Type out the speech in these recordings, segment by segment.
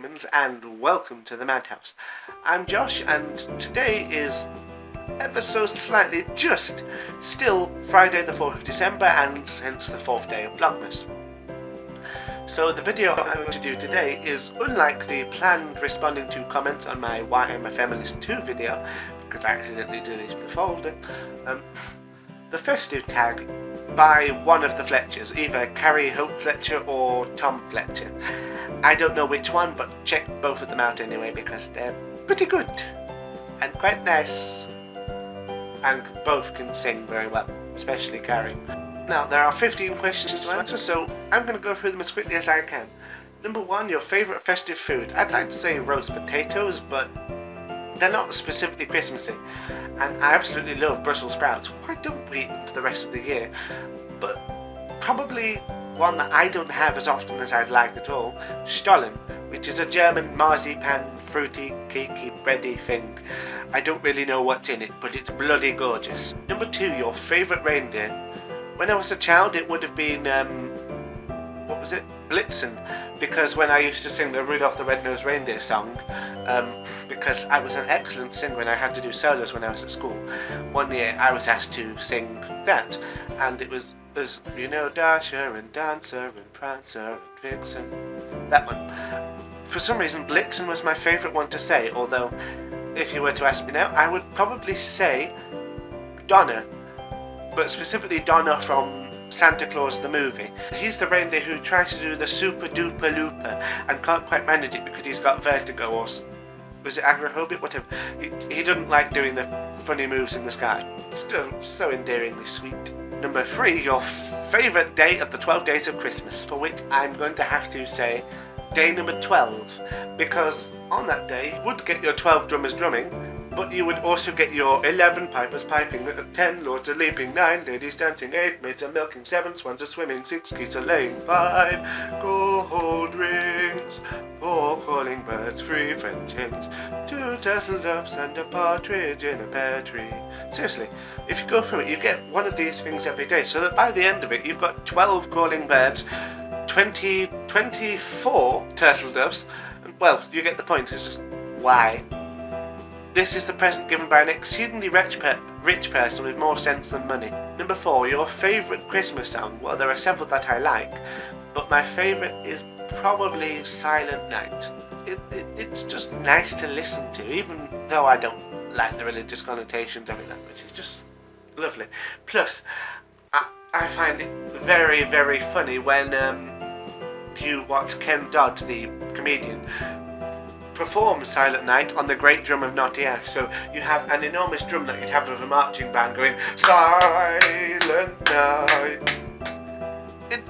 humans, and welcome to the Madhouse. I'm Josh, and today is ever so slightly still Friday the 4th of December, and hence the 4th day of Vlogmas. So the video I'm going to do today is, unlike the planned responding to comments on my Why Am I Feminist 2 video, because I accidentally deleted the folder, the Festive Tag by one of the Fletchers, either Carrie Hope Fletcher or Tom Fletcher. I don't know which one, but check both of them out anyway, because they're pretty good and quite nice, and both can sing very well, especially Carrie. Now, there are 15 questions to answer, so I'm going to go through them as quickly as I can. Number 1, your favourite festive food. I'd like to say roast potatoes, but they're not specifically Christmassy. And I absolutely love Brussels sprouts. Why don't we eat them for the rest of the year? But probably one that I don't have as often as I'd like at all, Stollen, which is a German marzipan, fruity, cakey, bready thing. I don't really know what's in it, but it's bloody gorgeous. Number 2, your favourite reindeer. When I was a child, it would have been, what was it? Blitzen, because when I used to sing the Rudolph the Red-Nosed Reindeer song, because I was an excellent singer and I had to do solos when I was at school, one year I was asked to sing that, and it was you know, Dasher and Dancer and Prancer and Vixen, that one. For some reason, Blitzen was my favourite one to say, although, if you were to ask me now, I would probably say Donna, but specifically Donna from Santa Claus the movie. He's the reindeer who tries to do the super duper looper and can't quite manage it because he's got vertigo, or was it agoraphobia? Whatever. He doesn't like doing the funny moves in the sky. Still so endearingly sweet. Number 3, your favourite day of the 12 days of Christmas, for which I'm going to have to say day number 12, because on that day you would get your 12 drummers drumming, but you would also get your 11 pipers piping, 10 lords a leaping, 9 ladies dancing, 8 maids a milking, 7 swans a swimming, 6 geese a laying, 5 gold rings, 4 calling birds, 3 French hens, 2 turtle doves and a partridge in a pear tree. Seriously, if you go through it, you get one of these things every day, so that by the end of it you've got 12 calling birds, 24 turtle doves, and well, you get the point. It's just, why? This is the present given by an exceedingly rich person with more sense than money. Number 4, your favourite Christmas song. Well, there are several that I like, but my favourite is probably Silent Night. It's just nice to listen to, even though I don't like the religious connotations of it that much. It's just lovely. Plus, I find it very, very funny when you watch Ken Dodd, the comedian, perform Silent Night on the great drum of Naughty Ash. So you have an enormous drum that you'd have with a marching band going Silent Night.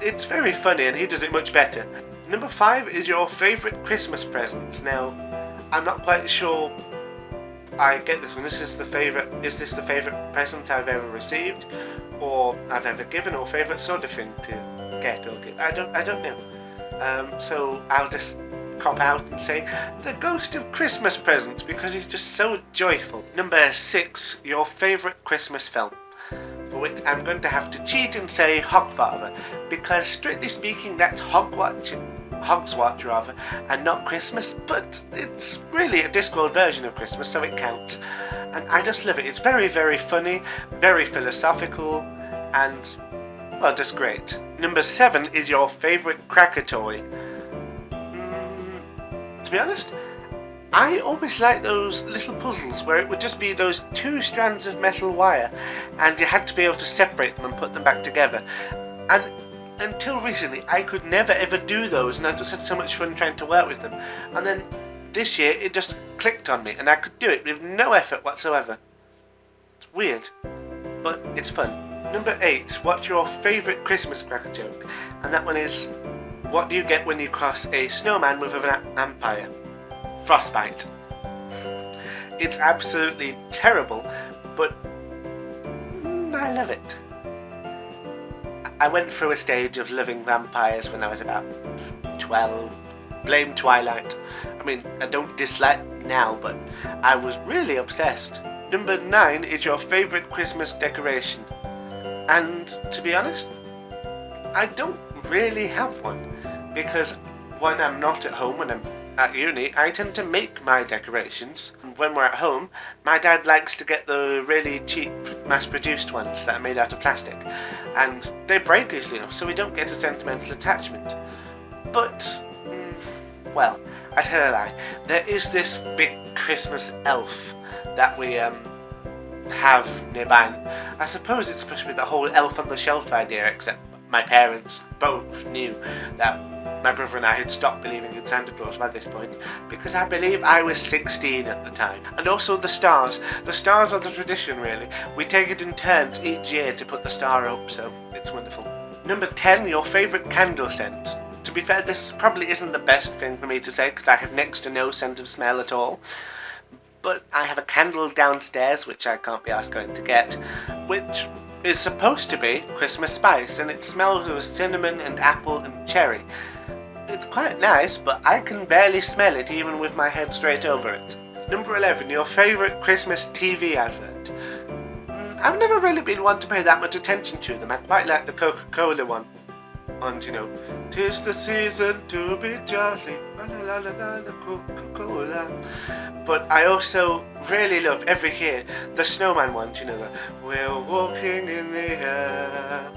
It's very funny, and he does it much better. Number 5 is your favourite Christmas present. Now, I'm not quite sure I get this one. Is this the favourite present I've ever received, or I've ever given, or favourite sort of thing to get or give? I don't know. So I'll just cop out and say the Ghost of Christmas Presents, because he's just so joyful. Number 6, your favourite Christmas film, for which I'm going to have to cheat and say Hogfather, because strictly speaking that's Hogswatch rather, and not Christmas, but it's really a Discworld version of Christmas, so it counts. And I just love it. It's very, very funny, very philosophical, and, well, just great. Number 7 is your favourite cracker toy. To be honest, I always liked those little puzzles where it would just be those 2 strands of metal wire and you had to be able to separate them and put them back together. And until recently I could never ever do those, and I just had so much fun trying to work with them. And then this year it just clicked on me and I could do it with no effort whatsoever. It's weird, but it's fun. Number 8, what's your favourite Christmas cracker joke? And that one is, what do you get when you cross a snowman with a vampire? Frostbite. It's absolutely terrible, but I love it. I went through a stage of loving vampires when I was about 12. Blame Twilight. I mean, I don't dislike now, but I was really obsessed. Number 9 is your favourite Christmas decoration. And to be honest, I don't really have one, because when I'm not at home, when I'm at uni, I tend to make my decorations. When we're at home, my dad likes to get the really cheap mass-produced ones that are made out of plastic, and they break easily enough, so we don't get a sentimental attachment. But, well, I tell a lie. There is this big Christmas elf that we have nearby. I suppose it's supposed to be the whole elf on the shelf idea, except my parents both knew that my brother and I had stopped believing in Santa Claus by this point, because I believe I was 16 at the time. And also the stars. The stars are the tradition, really. We take it in turns each year to put the star up, so it's wonderful. Number 10, your favourite candle scent. To be fair, this probably isn't the best thing for me to say, because I have next to no sense of smell at all. But I have a candle downstairs, which I can't be asked going to get, which is supposed to be Christmas spice, and it smells of cinnamon and apple and cherry. It's quite nice, but I can barely smell it even with my head straight over it. Number 11, your favourite Christmas TV advert. I've never really been one to pay that much attention to them. I quite like the Coca-Cola one. And, you know, 'tis the season to be jolly, la la la la la Coca-Cola. But I also really love every year the Snowman ones, you know, the we're walking in the air.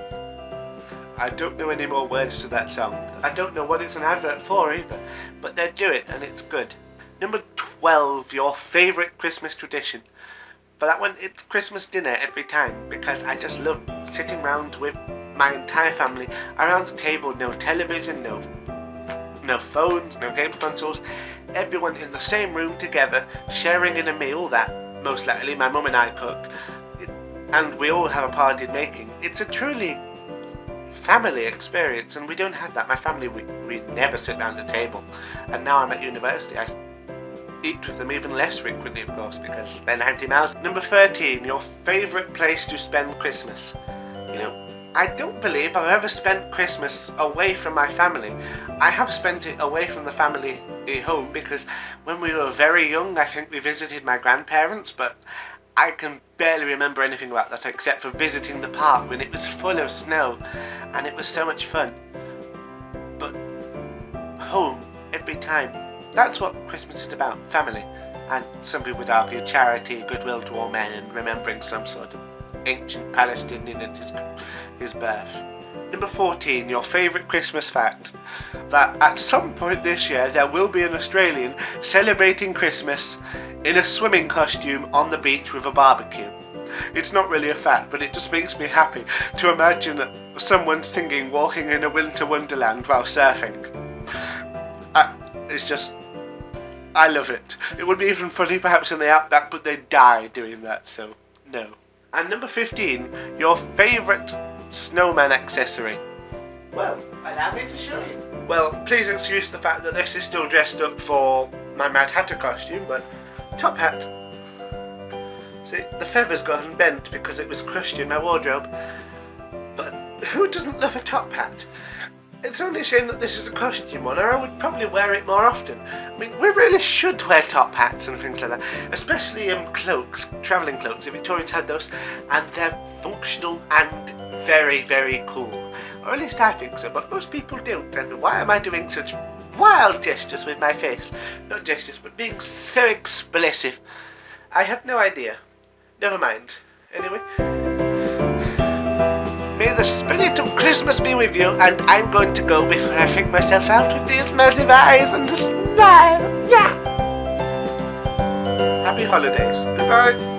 I don't know any more words to that song. I don't know what it's an advert for either, but they do it and it's good. Number 12, your favourite Christmas tradition. For that one, it's Christmas dinner every time, because I just love sitting round with my entire family around the table. No television, no phones, no game consoles. Everyone in the same room together, sharing in a meal that most likely my mum and I cook, and we all have a part in making. It's a truly family experience, and we don't have that. My family, we never sit round the table, and now I'm at university, I eat with them even less frequently, of course, because they're 90 miles. Number 13, your favourite place to spend Christmas. You know, I don't believe I've ever spent Christmas away from my family. I have spent it away from the family home, because when we were very young, I think we visited my grandparents, but I can barely remember anything about that except for visiting the park when it was full of snow, and it was so much fun. But home, every time. That's what Christmas is about, family. And some people would argue charity, goodwill to all men, and remembering some sort of ancient Palestinian and his birth. Number 14, your favourite Christmas fact. That at some point this year there will be an Australian celebrating Christmas in a swimming costume on the beach with a barbecue. It's not really a fact, but it just makes me happy to imagine that someone singing Walking in a Winter Wonderland while surfing. It's just, I love it. It would be even funny perhaps in the outback, but they'd die doing that, so no. And number 15, your favourite snowman accessory. Well, allow me to show you. Well, please excuse the fact that this is still dressed up for my Mad Hatter costume, but top hat. See, the feathers got unbent because it was crushed in my wardrobe. But who doesn't love a top hat? It's only a shame that this is a costume one, or I would probably wear it more often. I mean, we really should wear top hats and things like that, especially cloaks, travelling cloaks. The Victorians had those, and they're functional and very, very cool. Or at least I think so, but most people don't. And why am I doing such wild gestures with my face? Not gestures, but being so explicit. I have no idea. Never mind. Anyway, may the spirit of Christmas be with you, and I'm going to go before I freak myself out with these massive eyes and the smile. Yeah. Happy holidays. Goodbye.